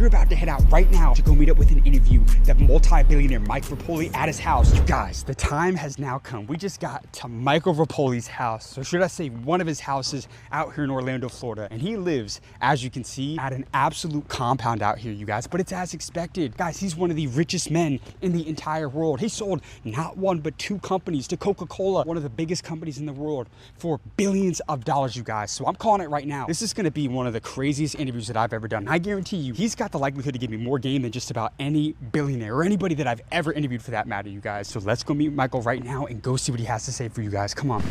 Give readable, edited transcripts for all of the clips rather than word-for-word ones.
we're about to head out right now to go meet up with and interview that multi-billionaire Michael Pulley at his house. You guys, the time has now come. We just got to Michael Pulley's house, so should I say one of his houses out here in Orlando, Florida. And he lives, as you can see, at an absolute compound out here, you guys, but it's as expected. Guys, he's one of the richest men in the entire world. He sold not one, but two companies to Coca-Cola, one of the biggest companies in the world, for billions of dollars, you guys. So I'm calling it right now. This is gonna be one of the craziest interviews that I've ever done. And I guarantee you, he's got the likelihood to give me more game than just about any billionaire or anybody that I've ever interviewed for that matter, you guys. So let's go meet Michael right now and go see what he has to say for you guys. Come on.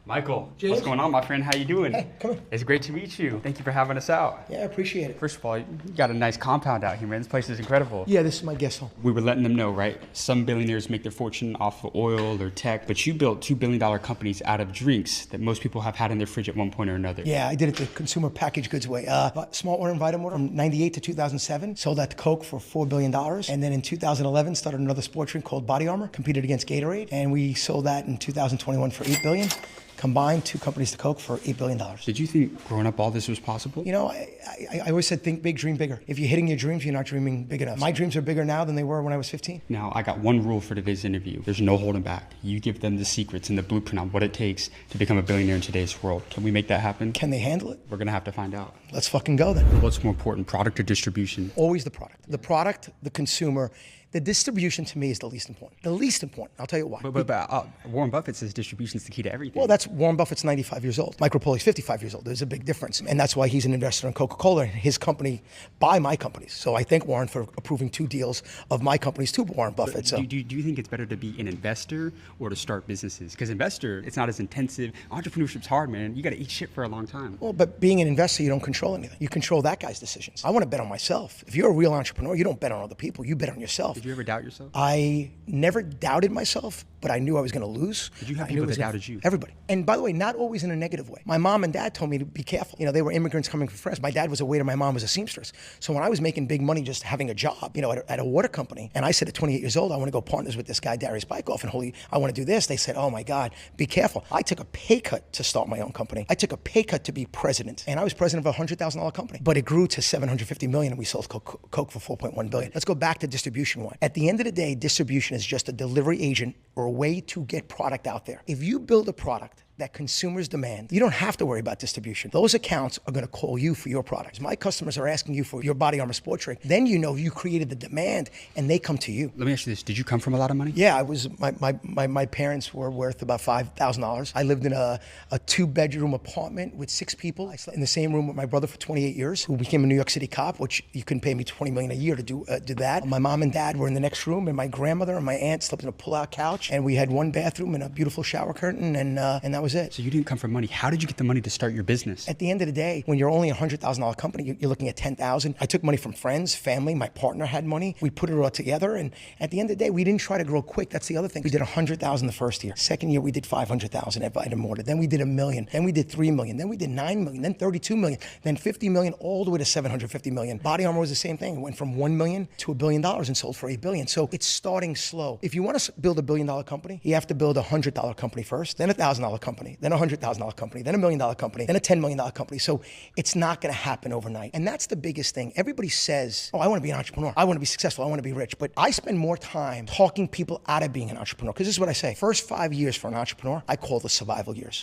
Michael, James? What's going on, my friend? How you doing? Hey, come here. It's great to meet you. Thank you for having us out. Yeah, I appreciate it. First of all, you got a nice compound out here, man. This place is incredible. Yeah, this is my guest home. We were letting them know, right? Some billionaires make their fortune off of oil or tech, but you built $2 billion companies out of drinks that most people have had in their fridge at one point or another. Yeah, I did it the consumer packaged goods way. Smart water and vitamin water from 98 to 2007. Sold that to Coke for $4 billion. And then in 2011, started another sports drink called Body Armor. Competed against Gatorade. And we sold that in 2021 for $8 billion. Combined two companies to Coke for $8 billion. Did you think growing up all this was possible? You know, I always said think big, dream bigger. If you're hitting your dreams, you're not dreaming big enough. My dreams are bigger now than they were when I was 15. Now, I got one rule for today's interview. There's no holding back. You give them the secrets and the blueprint on what it takes to become a billionaire in today's world. Can we make that happen? Can they handle it? We're gonna have to find out. Let's fucking go then. What's more important, product or distribution? Always the product. The product, the consumer. The distribution to me is the least important. The least important. I'll tell you why. But Warren Buffett says distribution is the key to everything. Well, that's Warren Buffett's 95 years old. Michael Pulley's 55 years old. There's a big difference. And that's why he's an investor in Coca-Cola and his company buy my companies. So I thank Warren for approving 2 deals of my companies to Warren Buffett. So do you think it's better to be an investor or to start businesses? Because investor, it's not as intensive. Entrepreneurship's hard, man. You got to eat shit for a long time. Well, but being an investor, you don't control anything. You control that guy's decisions. I want to bet on myself. If you're a real entrepreneur, you don't bet on other people. You bet on yourself. Did you ever doubt yourself? I never doubted myself, but I knew I was going to lose. Did you have people that doubted you? Everybody. And by the way, not always in a negative way. My mom and dad told me to be careful. You know, they were immigrants coming from France. My dad was a waiter, my mom was a seamstress. So when I was making big money just having a job, you know, at a water company, and I said at 28 years old, I want to go partners with this guy, Darius Bykoff, and I want to do this. They said, oh my God, be careful. I took a pay cut to start my own company. I took a pay cut to be president. And I was president of a $100,000 company. But it grew to $750 million and we sold Coke for $4.1 billion. Let's go back to distribution one. At the end of the day, distribution is just a delivery agent or a way to get product out there. If you build a product that consumers demand, you don't have to worry about distribution. Those accounts are going to call you for your products. My customers are asking you for your Body Armor sports drink. Then you know you created the demand and they come to you. Let me ask you this. Did you come from a lot of money? Yeah, my parents were worth about $5,000. I lived in a 2-bedroom apartment with 6 people. I slept in the same room with my brother for 28 years, who became a New York City cop, which you couldn't pay me $20 million a year to do that. My mom and dad were in the next room, and my grandmother and my aunt slept in a pull-out couch, and we had 1 bathroom and a beautiful shower curtain, and that was it. So you didn't come from money. How did you get the money to start your business? At the end of the day, when you're only a $100,000 company, you're looking at $10,000. I took money from friends, family. My partner had money. We put it all together, and at the end of the day, we didn't try to grow quick. That's the other thing. We did $100,000 the first year. Second year, we did $500,000 at Vitamin. Then we did $1 million. Then we did $3 million. Then we did $9 million. Then $32 million. Then $50 million, all the way to $750 million. Body Armor was the same thing. It went from $1 million to $1 billion and sold for $8 billion. So it's starting slow. If you want to build $1 billion company, you have to build a $100 company first, then a $1,000 company, then a $100,000 company, then $1 million company, then a $10 million company. So it's not going to happen overnight. And that's the biggest thing. Everybody says, oh, I want to be an entrepreneur. I want to be successful. I want to be rich. But I spend more time talking people out of being an entrepreneur. Because this is what I say. First 5 years for an entrepreneur, I call the survival years.